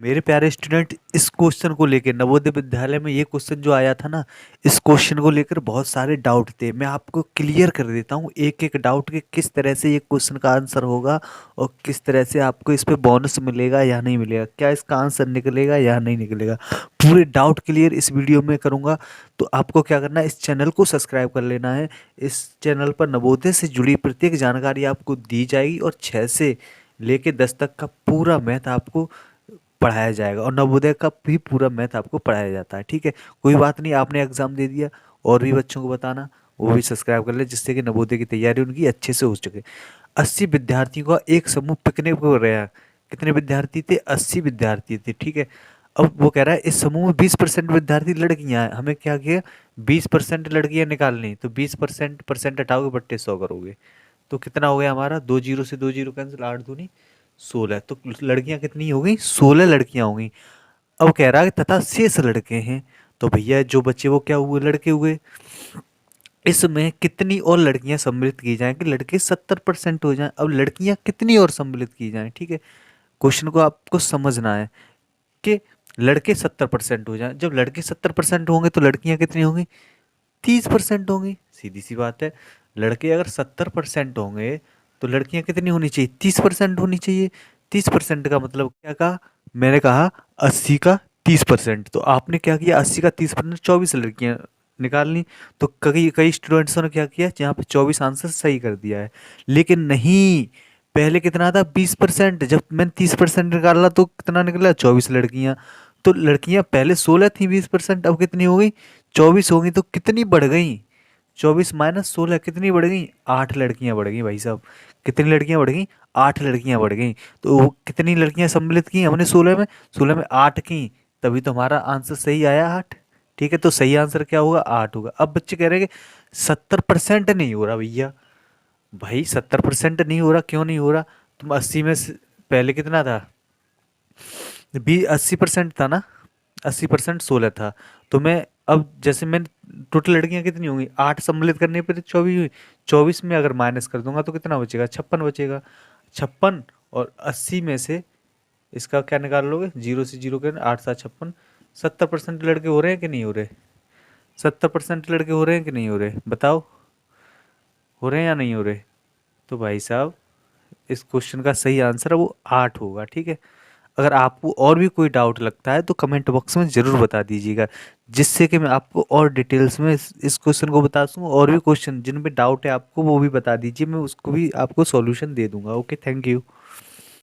मेरे प्यारे स्टूडेंट, इस क्वेश्चन को लेकर नवोदय विद्यालय में ये क्वेश्चन जो आया था ना, इस क्वेश्चन को लेकर बहुत सारे डाउट थे। मैं आपको क्लियर कर देता हूँ एक एक डाउट के किस तरह से ये क्वेश्चन का आंसर होगा और किस तरह से आपको इस पे बोनस मिलेगा या नहीं मिलेगा, क्या इसका आंसर निकलेगा या नहीं निकलेगा। पूरे डाउट क्लियर इस वीडियो में करूँगा। तो आपको क्या करना है, इस चैनल को सब्सक्राइब कर लेना है। इस चैनल पर नवोदय से जुड़ी प्रत्येक जानकारी आपको दी जाएगी और 6 से लेके 10 तक का पूरा मैथ आपको पढ़ाया जाएगा और नवोदय का भी पूरा मैथ आपको पढ़ाया जाता है। ठीक है, कोई बात नहीं, आपने एग्जाम दे दिया और भी बच्चों को बताना, वो भी सब्सक्राइब कर ले जिससे कि नवोदय की तैयारी उनकी अच्छे से हो सके। 80 विद्यार्थियों का एक समूह पिकनिक पर गया। कितने विद्यार्थी थे? 80 विद्यार्थी थे। ठीक है, अब वो कह रहा है इस समूह में 20% विद्यार्थी लड़कियां हैं। हमें क्या किया, 20% लड़कियां निकालनी। तो 20% परसेंट हटाओगे, बट्टे 100 करोगे तो कितना हो गया हमारा, 2 जीरो से 2 जीरो कैंसिल, 8 दूनी 16। तो लड़कियां कितनी हो गई, 16 लड़कियां हो गई। अब कह रहा है तथा शेष लड़के हैं। तो भैया जो बच्चे वो क्या हुए, लड़के हुए। इसमें कितनी और लड़कियां सम्मिलित की जाएं कि लड़के 70% हो जाएं। अब लड़कियां कितनी और सम्मिलित की जाएं। ठीक है, क्वेश्चन को आपको समझना है कि लड़के 70% हो जाएं। जब लड़के 70% होंगे तो लड़कियां कितनी होंगी, 30% होंगी। सीधी सी बात है, लड़के अगर 70% होंगे तो लड़कियां कितनी होनी चाहिए, 30% होनी चाहिए। 30% का मतलब क्या कहा, मैंने कहा 80 का 30%। तो आपने क्या किया, 80 का 30%, 24 लड़कियां निकालनी। तो कई कई स्टूडेंट्सों ने क्या किया, यहाँ पे 24 आंसर सही कर दिया है। लेकिन नहीं, पहले कितना था, 20%। जब मैंने 30% निकाला तो कितना निकला, 24 लड़कियां। तो लड़कियां पहले 16 थी, 20%, अब कितनी हो गई, 24 हो गई। तो कितनी बढ़ गई, 24 माइनस 16 कितनी बढ़ गई, 8 लड़कियां बढ़ गई भाई साहब। कितनी लड़कियां बढ़ गई, 8 लड़कियां बढ़ गई। तो वो कितनी लड़कियां सम्मिलित की हमने, 16 में, 16 में 8 की। तभी तो हमारा आंसर सही आया, 8। ठीक है, तो सही आंसर क्या होगा, 8 होगा। अब बच्चे कह रहे हैं कि 70% नहीं हो रहा भैया। भाई 70% नहीं हो रहा, क्यों नहीं हो रहा, तुम 80 में पहले कितना था, 80% था ना, 80% 16 था। तो मैं अब जैसे मैंने टोटल लड़कियां कितनी होंगी, 8 सम्मिलित करने पर 24 हुई। 24 में अगर माइनस कर दूंगा तो कितना बचेगा, 56 बचेगा। 56 और 80 में से इसका क्या निकाल लोगे, जीरो से जीरो के 8 7 56। 70% लड़के हो रहे हैं कि नहीं हो रहे, 70% लड़के हो रहे हैं कि नहीं हो रहे, बताओ, हो रहे हैं या नहीं हो रहे। तो भाई साहब इस क्वेश्चन का सही आंसर है वो 8 होगा। ठीक है, अगर आपको और भी कोई डाउट लगता है तो कमेंट बॉक्स में ज़रूर बता दीजिएगा, जिससे कि मैं आपको और डिटेल्स में इस क्वेश्चन को बता दूँ। और भी क्वेश्चन जिन पे डाउट है आपको वो भी बता दीजिए, मैं उसको भी आपको सॉल्यूशन दे दूंगा। Okay, thank you.